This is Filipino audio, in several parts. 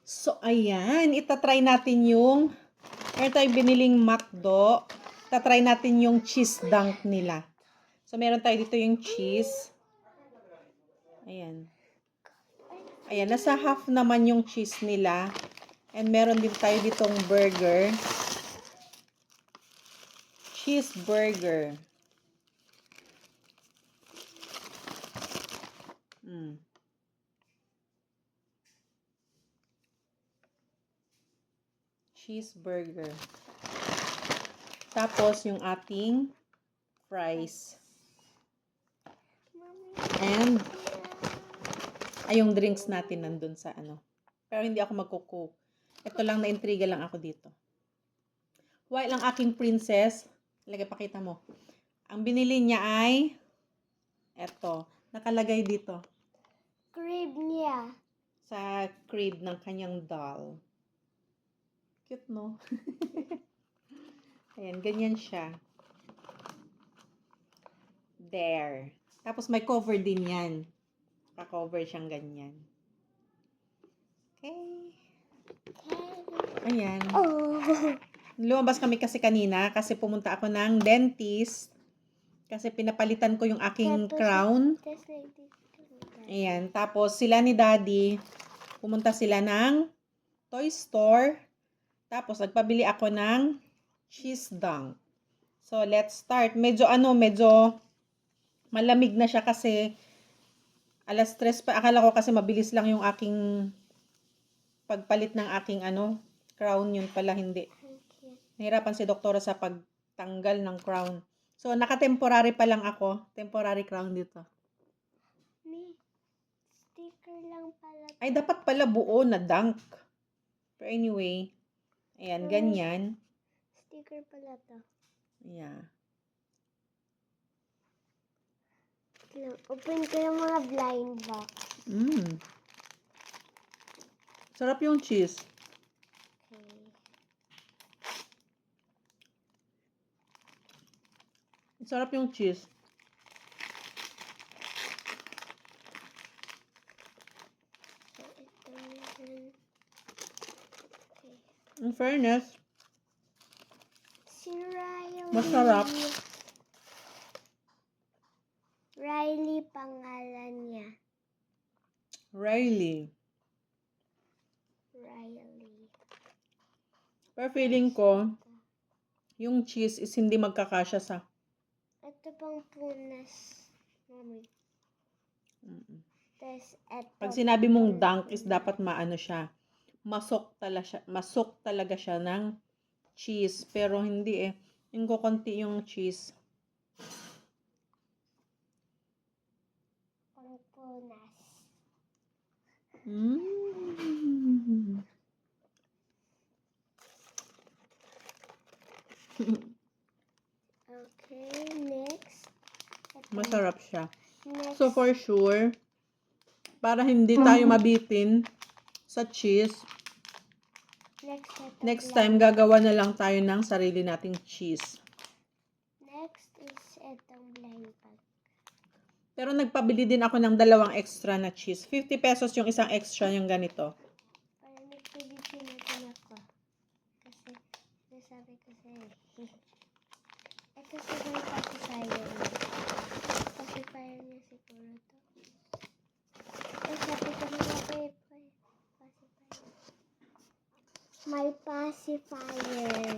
So, ayan. Itatry natin yung meron tayong biniling McDo. Itatry natin yung cheese dunk nila. So, meron tayo dito yung cheese. Ayan. Ayan. Nasa half naman yung cheese nila. And meron din tayo ditong burger. Cheeseburger. Cheeseburger. Tapos, yung ating fries. And, yung drinks natin nandun sa ano. Pero hindi ako magkukook. Ito lang, na-intriga lang ako dito. While ang aking princess, lagay, pakita mo. Ang binili niya ay, eto, nakalagay dito. Crib niya. Sa crib ng kanyang doll. Cute, no? Ayan, ganyan siya. There. Tapos may cover din yan. Ka-cover siyang ganyan. Okay. Ayan. Oh. Lumabas kami kasi kanina kasi pumunta ako ng dentist. Kasi pinapalitan ko yung aking crown. Ayan. Tapos sila ni Daddy, pumunta sila ng toy store. Tapos nagpabili ako ng cheese dunk. So, let's start. Medyo malamig na siya kasi alas 3 pa. Akala ko kasi mabilis lang yung aking pagpalit ng aking crown. Yun pala hindi. Nahirapan si doktora sa pagtanggal ng crown. So, naka-temporary pa lang ako. Temporary crown dito. Sticker lang pala. Ay, dapat pala buo na dunk. Pero anyway, ayan, ganyan. Sticker pala to. Yeah. Open ko yung mga blind box. Sarap yung cheese. Okay. Sarap yung cheese. In fairness, Si Riley. masarap. Riley pangalan niya. Riley. Riley. Pero feeling ko, yung cheese is hindi magkakasya sa... Ito pang punas. Mami. Tapos ito. Pag sinabi mong dunk is dapat maano siya. Masok talaga siya ng cheese. Pero hindi eh. Yung kukunti yung cheese. Pang punas. Okay, next. Masarap siya. Next. So for sure, para hindi tayo mabitin sa cheese, next time gagawa na lang tayo ng sarili nating cheese. Next is itong blind bag. Pero nagpabili din ako ng 2 extra na cheese. 50 pesos yung isang extra yung ganito. Para nagpibigyan natin ako. Kasi sabi ko sa'yo. Ito siguro pacifier niya. Pacifier niya siguro to. Sabi ko mga paper. Pacifier. May pacifier.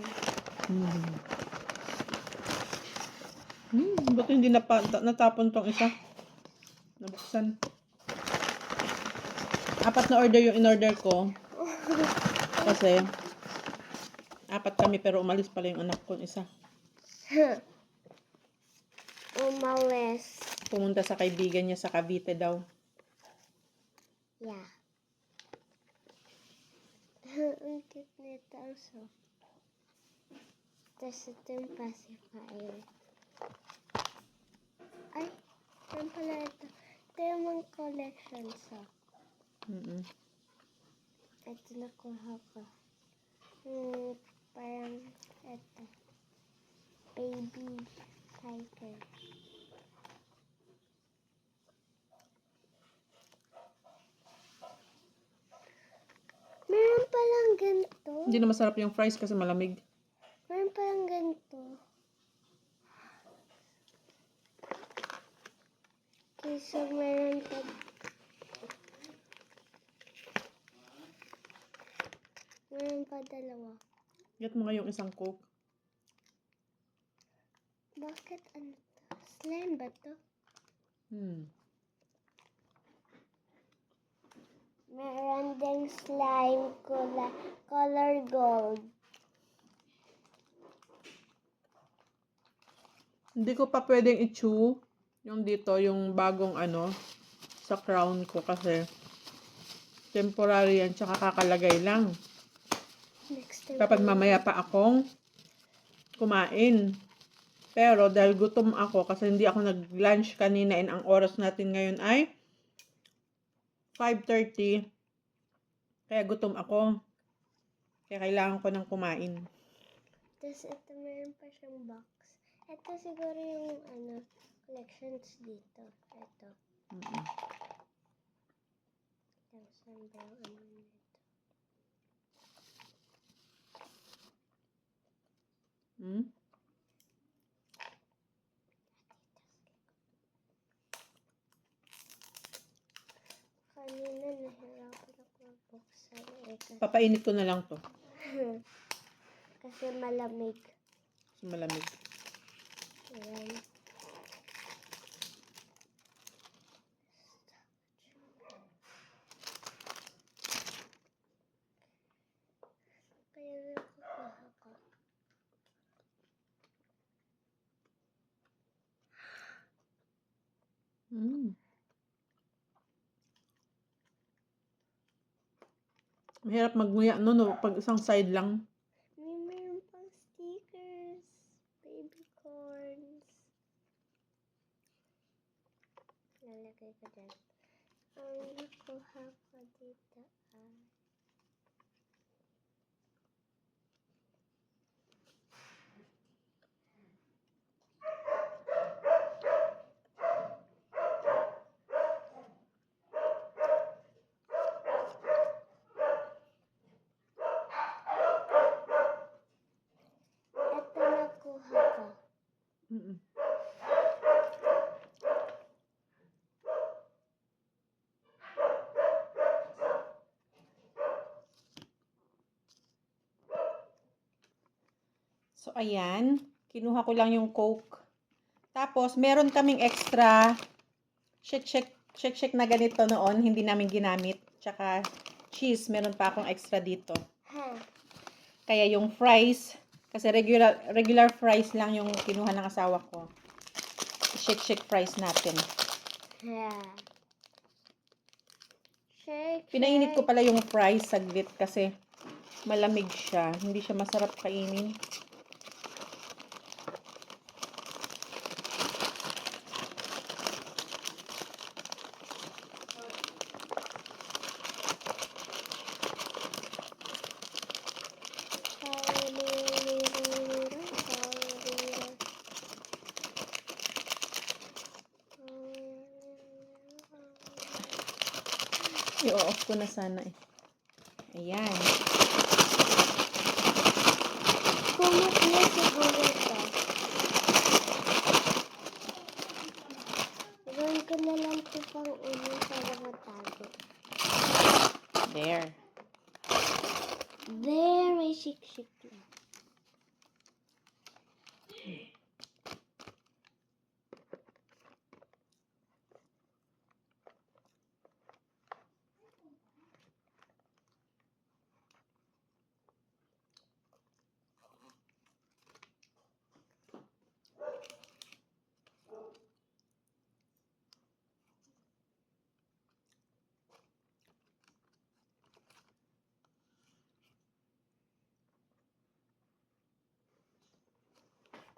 Ba't hindi natapon tong isa? Nabuksan. 4 na order yung in-order ko. Kasi 4 kami pero umalis pala yung anak ko isa. Umalis. Pumunta sa kaibigan niya sa Cavite daw. Yeah. Ang cute nito also. Tapos ito yung pacifier. Ay, saan pala ito? Ito yung mga collections. Ito nakuha ko. Parang ito. Baby tiger. Meron ganito. Hindi na masarap yung fries kasi malamig. Meron palang ganito. Okay, so meron pa dalawa. Get mo nga yung isang Coke. Bakit ano to? Slime ba to? Meron ding slime color gold. Hindi ko pa pwedeng i-chew yung dito, yung bagong ano, sa crown ko kasi temporary yan, tsaka kakalagay lang. Next time. Kapag mamaya pa akong kumain. Pero dahil gutom ako kasi hindi ako nag-lunch kanina and ang oras natin ngayon ay 5:30. Kaya gutom ako. Kaya kailangan ko ng kumain. Tapos ito meron pa siyang box. Ito siguro yung collections dito. Ito. Saan ba yung nito? Kanina nahirapan ako magbuksan. Papainit ko na lang to. Kasi malamig. Kasi malamig. Ayan. Kaya nakukuha ko. Mahirap magmuya no, pag isang side lang. Meron pang stickers. Baby corns. Lalagay ko dyan. Ang nakuha ko dito ay ito nakuha ko. So, ayan. Kinuha ko lang yung Coke. Tapos, meron kaming extra shake na ganito noon. Hindi namin ginamit. Tsaka, cheese. Meron pa akong extra dito. Kaya yung fries, kasi regular fries lang yung kinuha ng asawa ko. Shake fries natin. Shake. Pinainit ko pala yung fries saglit kasi malamig siya. Hindi siya masarap kainin. I-off ko na sana eh. Ayan. Kumot na siguro ito. Gawin ko na lang ito pang ulo para matago. There. There, may shik-shik lang.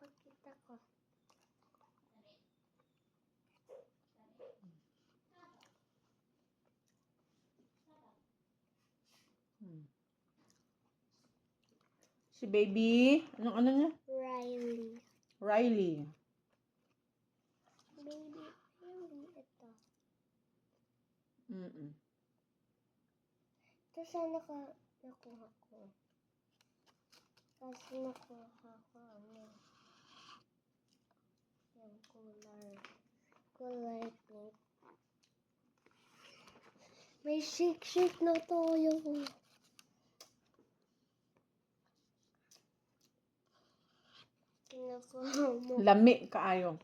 Pakita ko. Si baby, ano niya? Riley. Riley. Baby, Riley, ito. Ito sana nakuha ko. Kasi nakuha ko yung kulay pink. May shake na toyo. Kinukuha mo. Lami kaayo.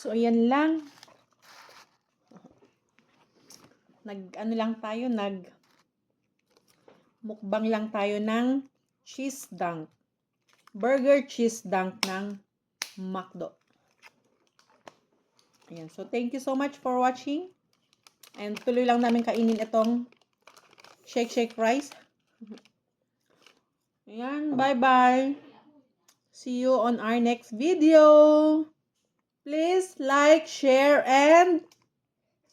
So, ayan lang. Ano lang tayo, mukbang lang tayo ng cheese dunk. Burger cheese dunk ng McDo. Ayan. So, thank you so much for watching. And tuloy lang namin kainin itong shake rice. Ayan. Bye-bye. See you on our next video. Please like, share, and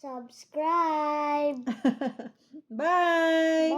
Subscribe. bye.